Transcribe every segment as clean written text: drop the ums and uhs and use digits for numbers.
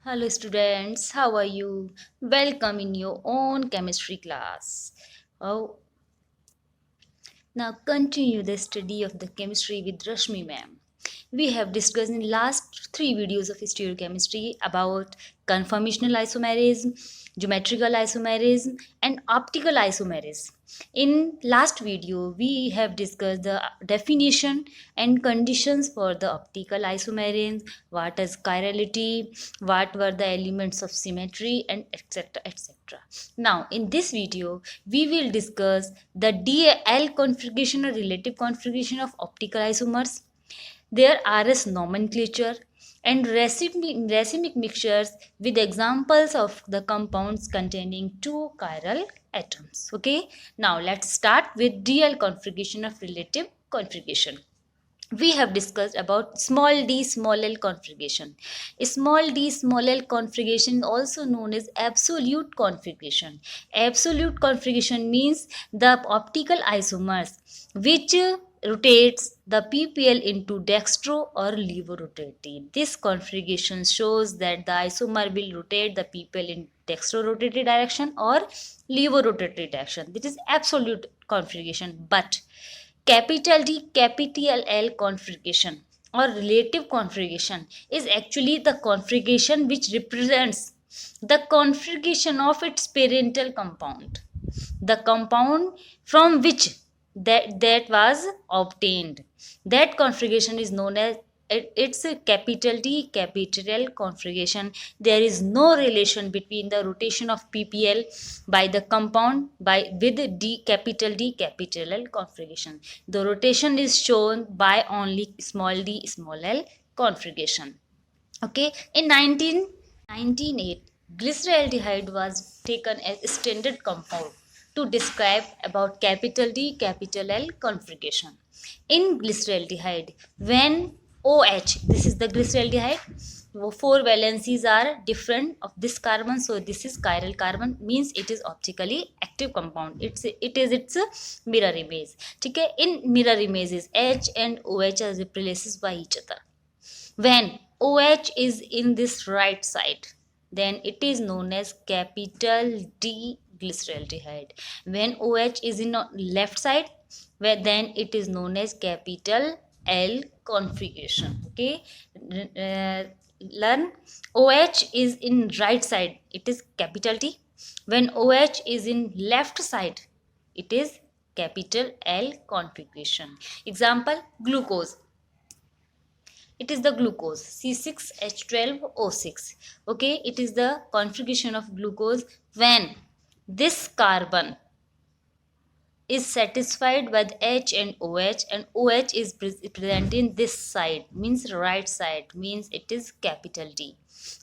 Hello students, how are you? Welcome in your own chemistry class. Oh, now continue the study of the chemistry with Rashmi ma'am. We have discussed in last three videos of stereochemistry about conformational isomerism, geometrical isomerism and optical isomerism. In last video, we have discussed the definition and conditions for the optical isomerism, what is chirality, what were the elements of symmetry and etc etc. Now in this video, we will discuss the DL configuration or relative configuration of optical isomers, their RS nomenclature, and racemic mixtures with examples of the compounds containing two chiral atoms. Okay, now let's start with DL configuration of relative configuration. We have discussed about small d small l configuration. Small d small l configuration also known as absolute configuration. Absolute configuration means the optical isomers which rotates the ppl into dextro or levo-rotating. This configuration shows that the isomer will rotate the ppl in dextro-rotated direction or levo-rotated direction. This is absolute configuration. But capital D, capital L configuration or relative configuration is actually the configuration which represents the configuration of its parental compound, the compound from which that was obtained. That configuration is known as it's a capital D capital L configuration. There is no relation between the rotation of ppl by the compound by with D capital L configuration. The rotation is shown by only small d small l configuration. Okay, in 1998, glyceraldehyde was taken as standard compound to describe about capital D capital L configuration. In glyceraldehyde, when OH, this is the glyceraldehyde, four valencies are different of this carbon, so this is chiral carbon, means it is optically active compound. It is its mirror image. Okay, in mirror images, H and OH are replaced by each other. When OH is in this right side, then it is known as capital D glyceraldehyde. When OH is in left side, where then it is known as capital L configuration. Okay, learn OH is in right side, it is capital T. When OH is in left side, it is capital L configuration. Example, glucose, it is the glucose C6H12O6. Okay, it is the configuration of glucose when this carbon is satisfied with H and OH is present in this side, means right side, means it is capital D.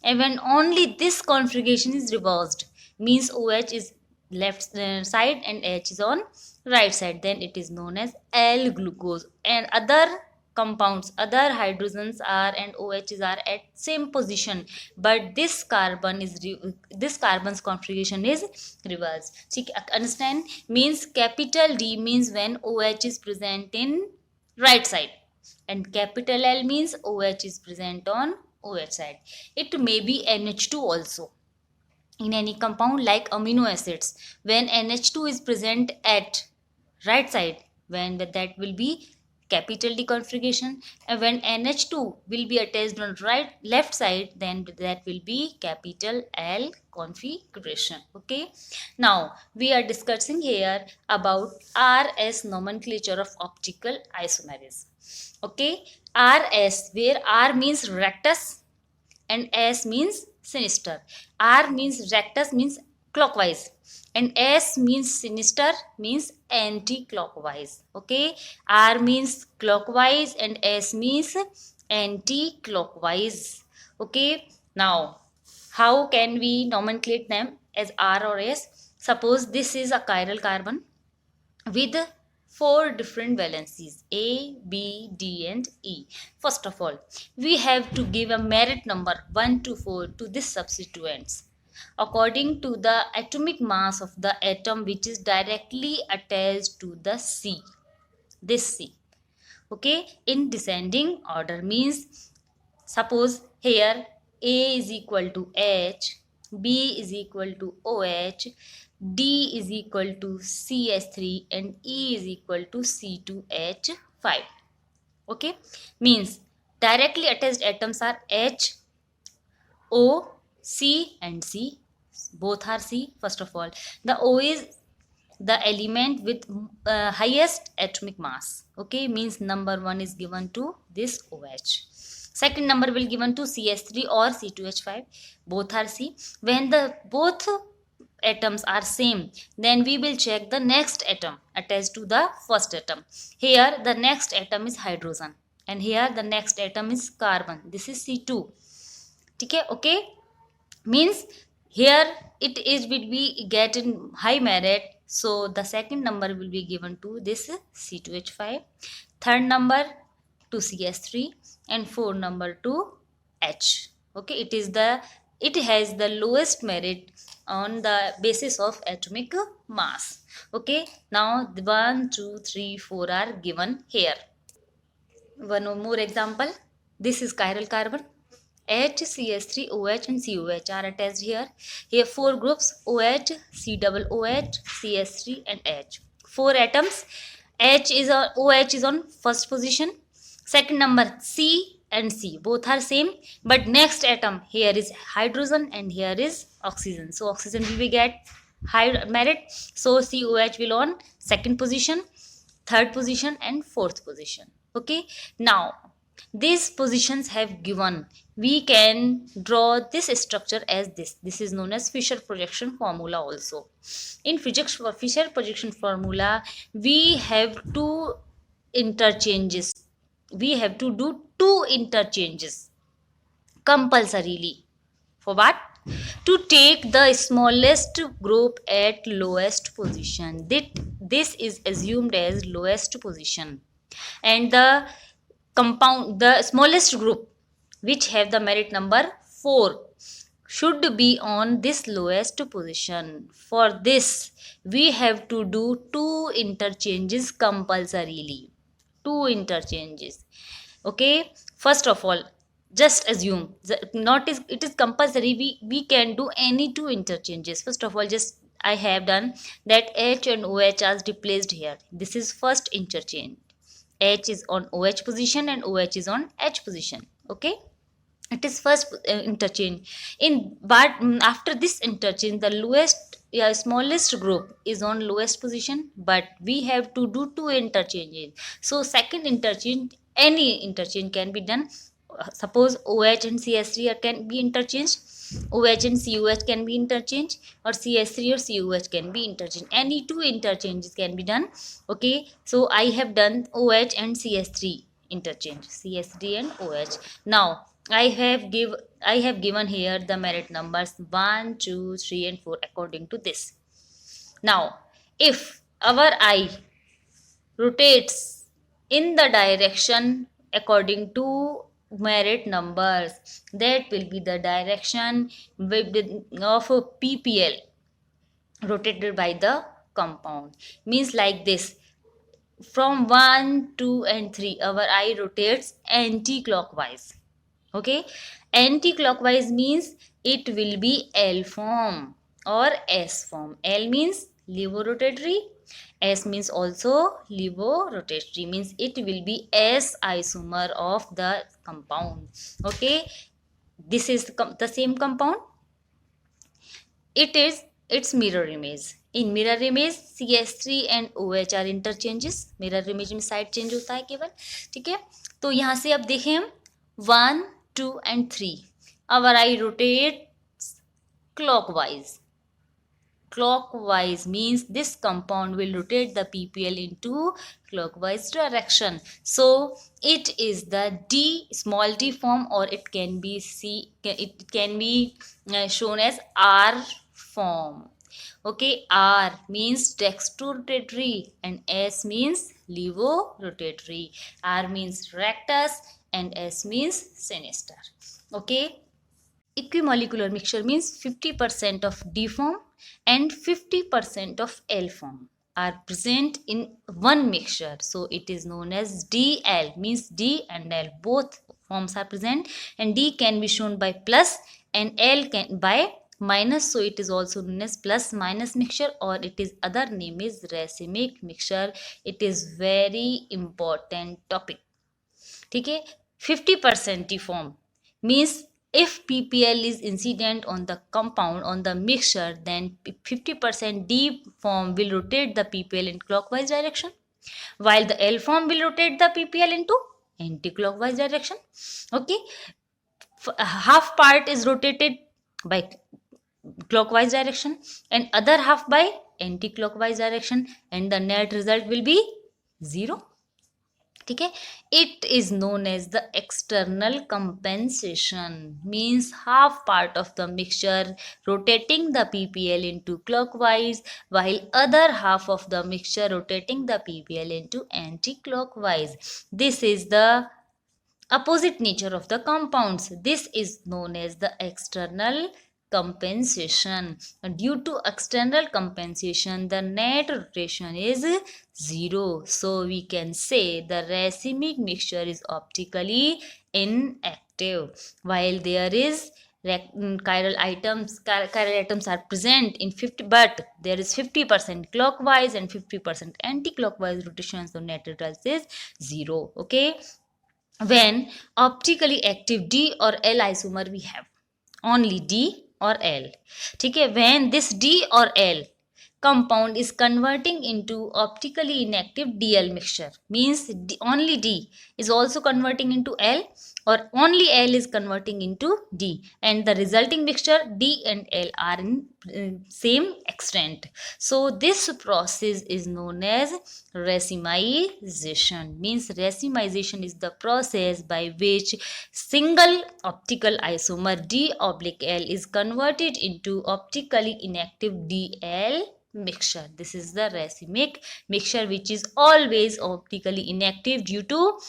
And when only this configuration is reversed, means OH is left side and H is on right side, then it is known as L glucose. And other compounds, other hydrogens are and OHs are at same position, but this this carbon's configuration is reversed. So understand, means capital D means when OH is present in right side, and capital L means OH is present on OH side. It may be NH2 also in any compound like amino acids. When NH2 is present at right side, when that will be capital D configuration, and when NH2 will be attached on left side, then that will be capital L configuration. Okay, now we are discussing here about RS nomenclature of optical isomerism. Okay, RS, where R means rectus and S means sinister. R means rectus, means clockwise, and S means sinister, means anti-clockwise. Okay, R means clockwise and S means anti-clockwise. Okay, now how can we nomenclate them as R or S? Suppose this is a chiral carbon with four different valencies A, B, D and E. First of all, we have to give a merit number 1 to 4 to this substituents according to the atomic mass of the atom which is directly attached to the C. This C. Okay, in descending order, means suppose here A is equal to H, B is equal to OH, D is equal to CS3 and E is equal to C2H5. Okay, means directly attached atoms are H, O, C and C. Both are C. First of all, the O is the element with highest atomic mass. Okay, means number 1 is given to this OH. Second number will given to CS3 or C2H5. Both are C. When the both atoms are same, then we will check the next atom attached to the first atom. Here the next atom is hydrogen and here the next atom is carbon. This is C2. Okay, means here it is will be get in high merit, so the second number will be given to this C2H5, third number to CS3 and fourth number to H. Okay, it has the lowest merit on the basis of atomic mass. Okay, now the 1 2 3 4 are given here. One more example. This is chiral carbon. HCS3, OH and COH are attached here. Here 4 groups OH, COOH, CS3 and H. 4 atoms. OH is on first position. Second number C and C. Both are same. But next atom here is hydrogen and here is oxygen. So oxygen will be get high merit. So COH will on second position, third position and fourth position. Okay. Now these positions have given, we can draw this structure as this is known as Fisher projection formula. Also in Fisher projection formula we have two interchanges, we have to do two interchanges compulsorily. For what? To take the smallest group at lowest position. This is assumed as lowest position, and the smallest group which have the merit number 4 should be on this lowest position. For this we have to do two interchanges compulsorily. Two interchanges. Okay, first of all, just assume not is it is compulsory, we can do any two interchanges. First of all, just I have done that H and OH are replaced here. This is first interchange. H is on OH position and OH is on H position. Okay, it is first interchange. But after this interchange, the smallest group is on lowest position, but we have to do two interchanges. So second interchange, any interchange can be done. Suppose OH and CS3 can be interchanged, OH and COH can be interchanged, or CS3 or COH can be interchanged. Any two interchanges can be done. Okay, so I have done OH and CS3 interchange, CS3 and OH. Now I have given here the merit numbers 1 2 3 and 4 according to this. Now if our eye rotates in the direction according to merit numbers, that will be the direction of PPL rotated by the compound. Means like this, from 1 2 and 3 our eye rotates anti-clockwise. Okay, anti-clockwise means it will be L form or S form. L means levorotatory, S means also levorotatory, means it will be S isomer of the compound. Okay, this is the same compound. It is its mirror image. In mirror image CS3 and OH are interchanges. mirror image में side change होता है केवल. ठीक है, तो यहाँ से अब देखें हम 1 2 and 3 our eye rotates clockwise. Clockwise means this compound will rotate the PPL into clockwise direction. So it is the D, small d form, or it can be shown as R form. Okay, R means dextrorotatory and S means levorotatory. R means rectus and S means sinister. Okay, equimolecular mixture means 50% of D form and 50% of L form are present in one mixture. So it is known as DL, means D and L both forms are present, and D can be shown by plus and L can by minus. So it is also known as plus minus mixture, or it is other name is racemic mixture. It is very important topic. ठीक है. 50% T form means if PPL is incident on the compound on the mixture, then 50% D form will rotate the PPL in clockwise direction, while the L form will rotate the PPL into anti-clockwise direction. Okay, half part is rotated by clockwise direction and other half by anti-clockwise direction, and the net result will be 0. ठीक है. It is known as the external compensation, means half part of the mixture rotating the PPL into clockwise, while other half of the mixture rotating the PPL into anti-clockwise. This is the opposite nature of the compounds. This is known as the external compensation. Due to external compensation, the net rotation is 0. So we can say the racemic mixture is optically inactive, while there is chiral atoms are present in 50, but there is 50% clockwise and 50% anti-clockwise rotation, so net result is 0. Okay, when optically active D or L isomer we have only D or L. ठीक है. When this D or L compound is converting into optically inactive DL mixture, means only D is also converting into L, or only L is converting into D, and the resulting mixture D and L are in same extent. So this process is known as racemization. Means racemization is the process by which single optical isomer D/L is converted into optically inactive DL mixture. This is the racemic mixture, which is always optically inactive due to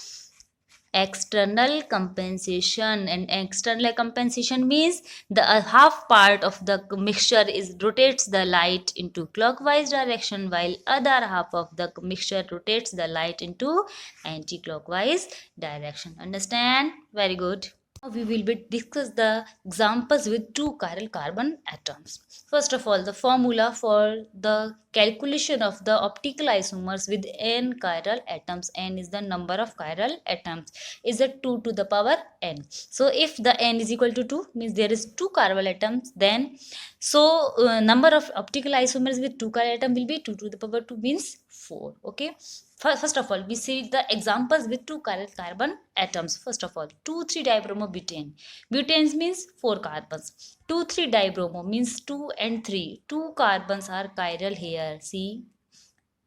external compensation. And external compensation means the half part of the mixture is rotates the light into clockwise direction, while other half of the mixture rotates the light into anti-clockwise direction. Understand? Very good. We will discuss the examples with two chiral carbon atoms. First of all, the formula for the calculation of the optical isomers with n chiral atoms. N is the number of chiral atoms. Is it 2 to the power n? So if the n is equal to 2, means there is 2 chiral atoms, then so number of optical isomers with 2 chiral atom will be 2 to the power 2, means 4. Okay. First of all, we see the examples with two chiral carbon atoms. First of all, 2,3-dibromobutane. Butanes means 4 carbons. 2,3-dibromo means 2 and 3. 2 carbons are chiral here. See,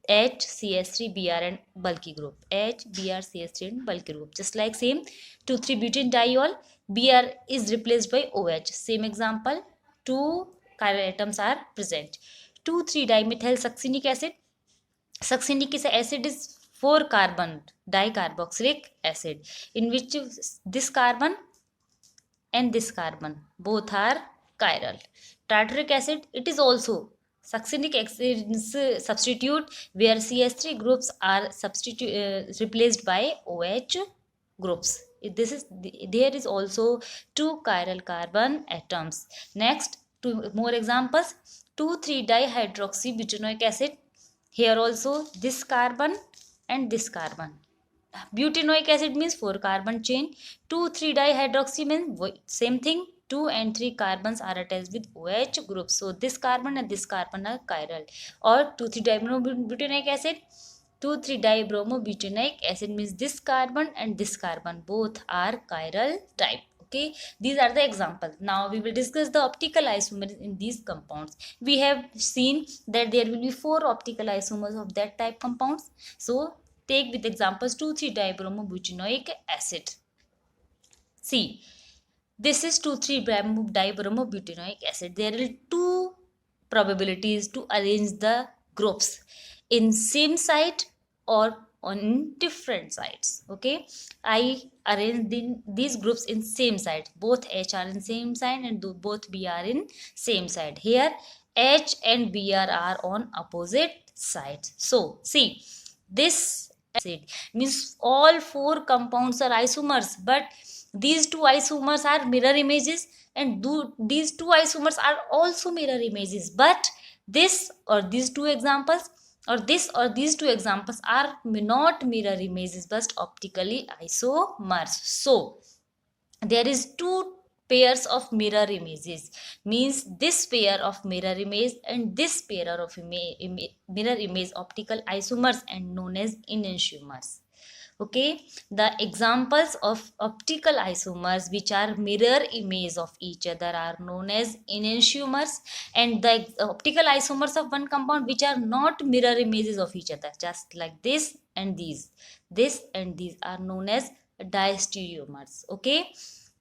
H, CS3, Br and bulky group. H, Br, CS3 and bulky group. Just like same, 2,3-butane diol, Br is replaced by OH. Same example, 2 chiral atoms are present. 2,3-dimethyl succinic acid. Succinic acid is 4 carbon dicarboxylic acid, in which this carbon and this carbon both are chiral. Tartaric acid, it is also succinic acid substitute, where CS3 groups are replaced by OH groups. There is also 2 chiral carbon atoms. Next, 2 more examples. 2,3-dihydroxybutanoic acid. Here also this carbon and this carbon. Butanoic acid means 4 carbon chain. 2,3-dihydroxy means same thing. 2 and 3 carbons are attached with OH group. So this carbon and this carbon are chiral. Or 2,3-dibromobutanoic acid. 2,3-dibromobutanoic acid means this carbon and this carbon both are chiral type. Okay, these are the examples. Now we will discuss the optical isomers in these compounds. We have seen that there will be 4 optical isomers of that type compounds. So take with examples 2,3-dibromobutanoic acid. See, this is 2,3-dibromobutanoic acid. There are 2 probabilities to arrange the groups in same site or on different sides. Okay, I arrange these groups in same side. Both H are in same side and both B are in same side. Here H and Br are on opposite sides. So see, this acid means all 4 compounds are isomers, but these two isomers are mirror images, and these two isomers are also mirror images, but this or these two examples or this or these two examples are not mirror images but optically isomers. So there is two pairs of mirror images, means this pair of mirror image and this pair of mirror image optical isomers and known as enantiomers. Okay, the examples of optical isomers which are mirror image of each other are known as enantiomers, and the optical isomers of one compound which are not mirror images of each other, just like this and these are known as diastereomers. Okay,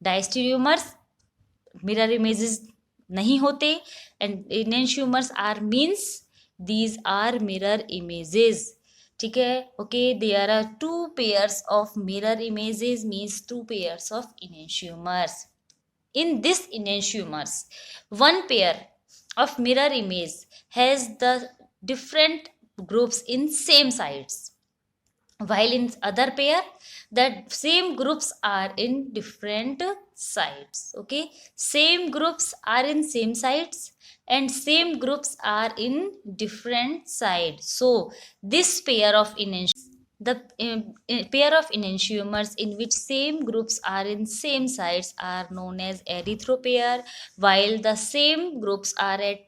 diastereomers mirror images नहीं होते, and enantiomers are means these are mirror images. ठीक है, okay, there are two pairs of mirror images means two pairs of enantiomers. In this enantiomers, one pair of mirror image has the different groups in same sides, while in other pair the same groups are in different sides. Okay, same groups are in same sides and same groups are in different sides. So this pair of the pair of enantiomers in which same groups are in same sides are known as erythropair, while the same groups are at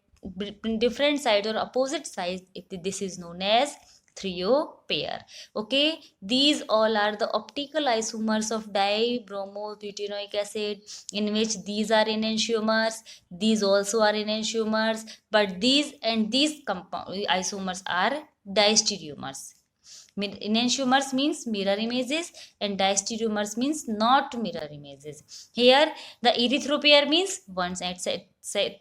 different sides or opposite sides, this is known as thriopair. Okay, these all are the optical isomers of dibromobutanoic acid, in which these are enantiomers, these also are enantiomers, but these and these isomers are diastereomers. Enantiomers means mirror images and diastereomers means not mirror images. Here the erythropair means one side,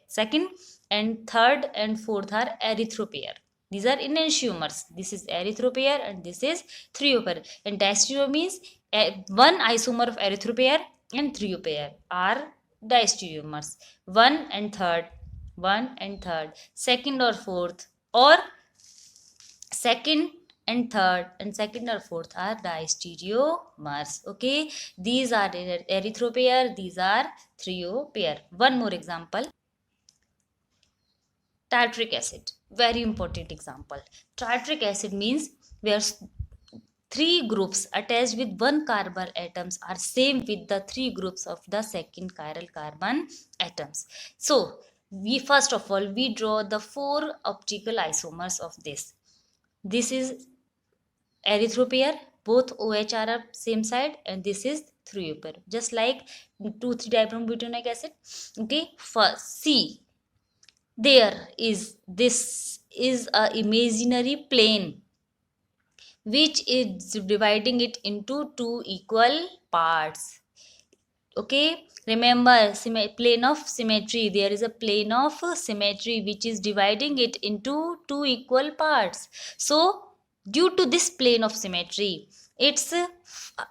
second and third and fourth are erythropair. These are enantiomers. This is erythropair and this is thriopair. And diastereomers means one isomer of erythropair and thriopair are diastereomers. One and third, second or fourth, or second and third and second or fourth are diastereomers. Okay, these are erythropair, these are thriopair. One more example, tartaric acid, very important example. Tartaric acid means where three groups attached with one carbon atoms are same with the three groups of the second chiral carbon atoms. So we first of all we draw the four optical isomers of this. This is erythropair, both OH are same side, and this is thriopair, just like 2,3-dibromobutanoic acid. Okay, first see, there is this is a imaginary plane which is dividing it into two equal parts. Okay, remember plane of symmetry, there is a plane of symmetry which is dividing it into two equal parts. So due to this plane of symmetry, its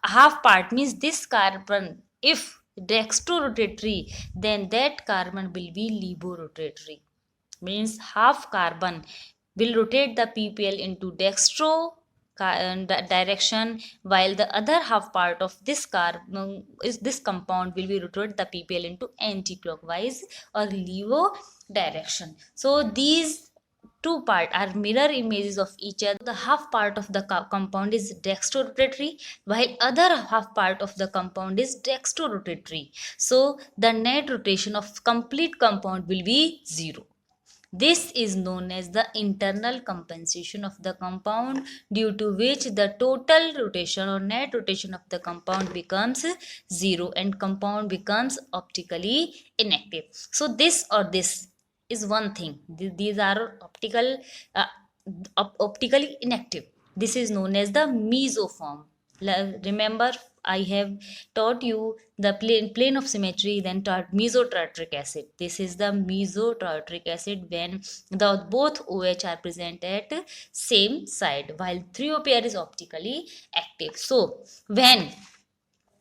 half part means this carbon, if dextrorotatory, then that carbon will be levorotatory, means half carbon will rotate the ppl into dextro direction, while the other half part of this carbon is this compound will be rotated the ppl into anti-clockwise or levo direction. So these two parts are mirror images of each other. The half part of the compound is dextrorotatory, while other half part of the compound is dextrorotatory. So the net rotation of complete compound will be 0. This is known as the internal compensation of the compound, due to which the total rotation or net rotation of the compound becomes 0 and compound becomes optically inactive. So this or this is one thing. These are optically inactive. This is known as the mesoform. Remember, I have taught you the plane of symmetry, then taught mesotartaric acid. This is the mesotartaric acid when the both OH are present at same side, while thriopair is optically active. So when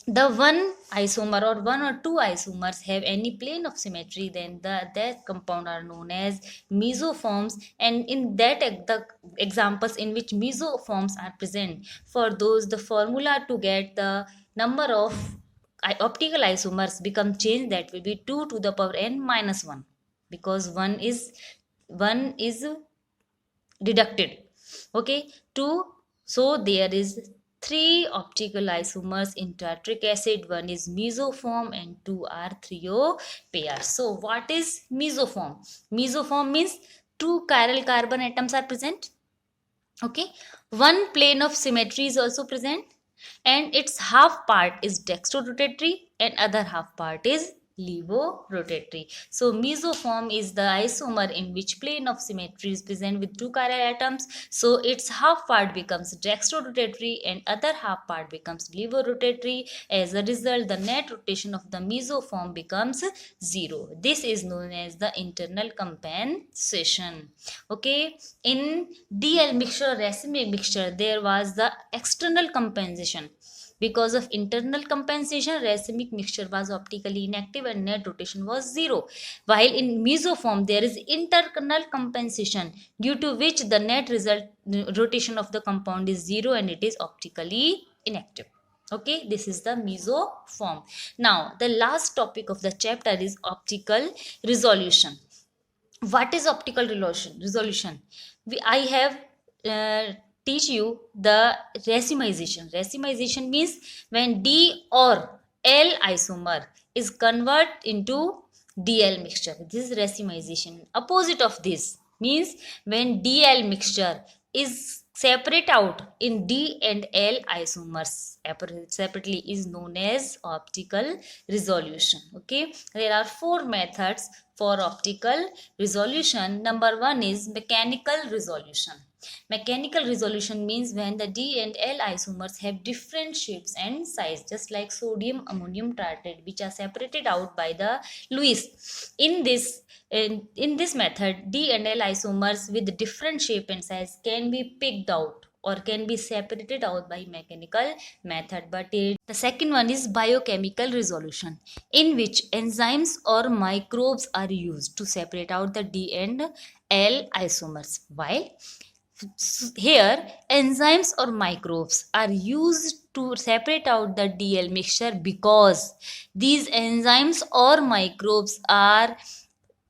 the one isomer or one or two isomers have any plane of symmetry, then that compound are known as mesoforms. And in that the examples in which mesoforms are present, for those the formula to get the number of optical isomers become changed, that will be 2 to the power n minus 1, because 1 is deducted. Okay, 2. So there is 3 optical isomers in tartaric acid. One is mesoform and 2 are thiopairs. So what is mesoform? Mesoform means 2 chiral carbon atoms are present. Okay, one plane of symmetry is also present, and its half part is dextrorotatory and other half part is levorotatory. So mesoform is the isomer in which plane of symmetry is present with 2 chiral atoms, so its half part becomes dextrorotatory and other half part becomes levorotatory. As a result, the net rotation of the mesoform becomes 0. This is known as the internal compensation. Okay, in DL mixture or racemic mixture, there was the external compensation. Because of internal compensation, racemic mixture was optically inactive and net rotation was 0. While in mesoform, there is internal compensation, due to which the net result rotation of the compound is 0 and it is optically inactive. Okay, this is the mesoform. Now the last topic of the chapter is optical resolution. What is optical resolution? I have teach you the racemization means when D or L isomer is converted into DL mixture. This is racemization. Opposite of this means when DL mixture is separate out in D and L isomers separately is known as optical resolution. Okay, there are 4 methods for optical resolution. Number 1 is mechanical resolution. Mechanical resolution means when the D and L isomers have different shapes and size, just like sodium ammonium tartrate, which are separated out by the Lewis. In this method, D and L isomers with different shape and size can be picked out or can be separated out by mechanical method. But the second one is biochemical resolution, in which enzymes or microbes are used to separate out the D and L isomers. Why? Here, enzymes or microbes are used to separate out the DL mixture because these enzymes or microbes are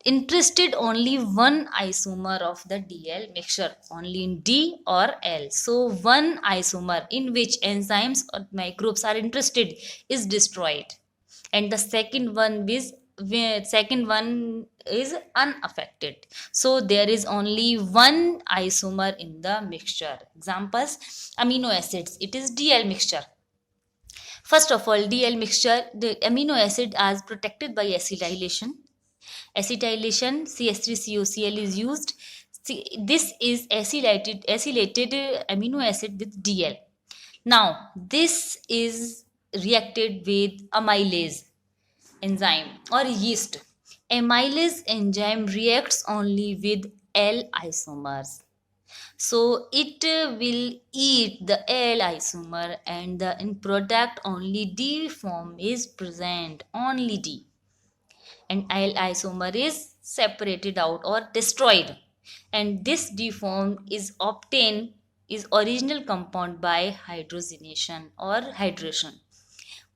interested only one isomer of the DL mixture, only in D or L. So one isomer in which enzymes or microbes are interested is destroyed, and the second one is unaffected. So there is only one isomer in the mixture. Examples: amino acids, it is DL mixture. First of all, DL mixture, the amino acid are protected by acetylation. CH3COCl is used. This is acylated amino acid with DL. Now this is reacted with amylase enzyme or yeast. Amylase enzyme reacts only with L isomers. So it will eat the L isomer, and the in product only D form is present, only D. And L isomer is separated out or destroyed, and this D form is obtained is original compound by hydrogenation or hydration.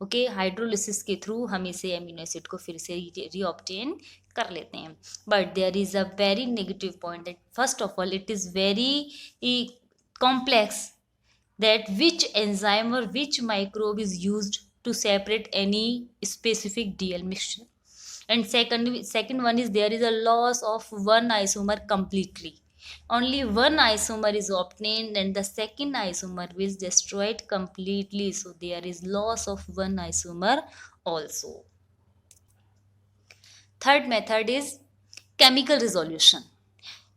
Okay, hydrolysis के through हम इसे amino acid को फिर से रीऑब्टेन कर लेते हैं. But there is a very negative point that first of all it is very complex that which enzyme or which microbe is used to separate any specific DL mixture. And second one is there is a loss of one isomer completely. Only one isomer is obtained and the second isomer is destroyed completely. So there is loss of one isomer also. Third method is chemical resolution.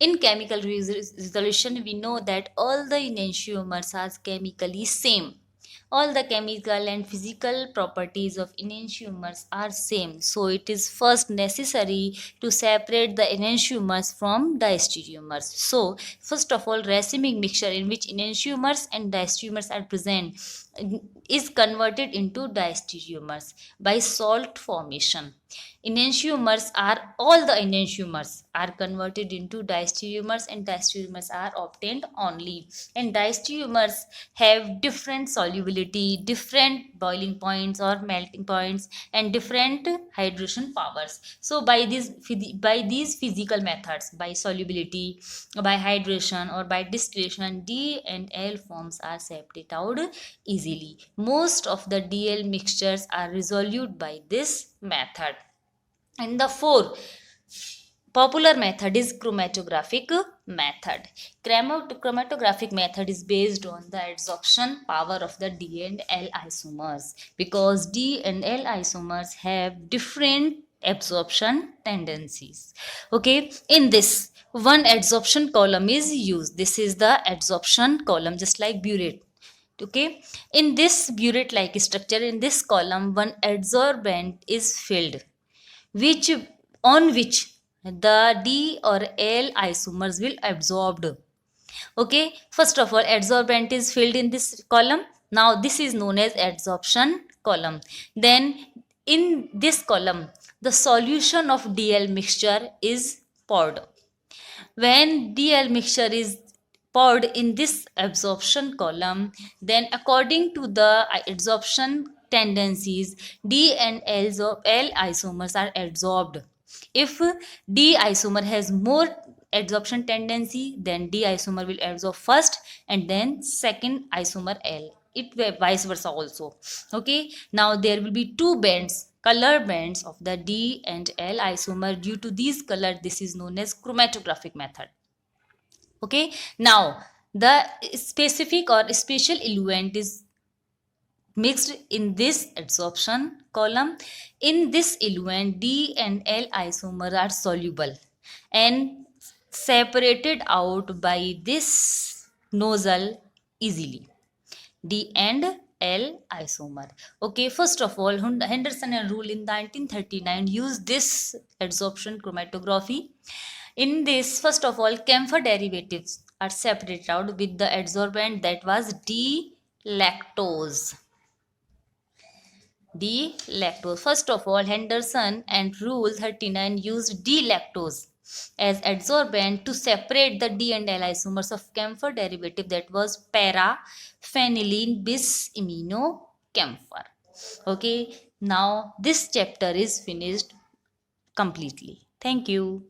In chemical resolution, we know that all the enantiomers are chemically same. All the chemical and physical properties of enantiomers are same. So it is first necessary to separate the enantiomers from diastereomers. So first of all, racemic mixture in which enantiomers and diastereomers are present is converted into diastereomers by salt formation. Enantiomers are all the enantiomers are converted into diastereomers, and diastereomers are obtained only. And diastereomers have different solubility, different boiling points or melting points, and different hydration powers. So by these physical methods, by solubility, by hydration, or by distillation, D and L forms are separated out easily. Most of the DL mixtures are resolved by this method. And the fourth popular method is chromatographic method. Chromatographic method is based on the adsorption power of the D and L isomers, because D and L isomers have different absorption tendencies. Okay, in this one adsorption column is used. This is the adsorption column, just like burette. Okay, in this burette like structure, in this column one adsorbent is filled, which on which the D or L isomers will absorbed. Okay, first of all adsorbent is filled in this column. Now this is known as adsorption column. Then in this column the solution of DL mixture is poured. When DL mixture is poured in this absorption column, then according to the adsorption tendencies, D and L isomers are adsorbed. If D isomer has more adsorption tendency, then D isomer will absorb first and then second isomer L. It vice versa also. Okay, now there will be two bands, color bands of the D and L isomer. Due to these color, this is known as chromatographic method. Okay, now the specific or special eluent is mixed in this adsorption column. In this eluent, D and L isomer are soluble and separated out by this nozzle easily. D and L isomer. Okay, first of all, Henderson and Rule in 1939 used this adsorption chromatography. In this, first of all, camphor derivatives are separated out with the adsorbent, that was D-lactose. D-lactose. First of all, Henderson and Rule 39 used D-lactose as adsorbent to separate the D and L isomers of camphor derivative, that was paraphenylene bis amino camphor. Okay, now this chapter is finished completely. Thank you.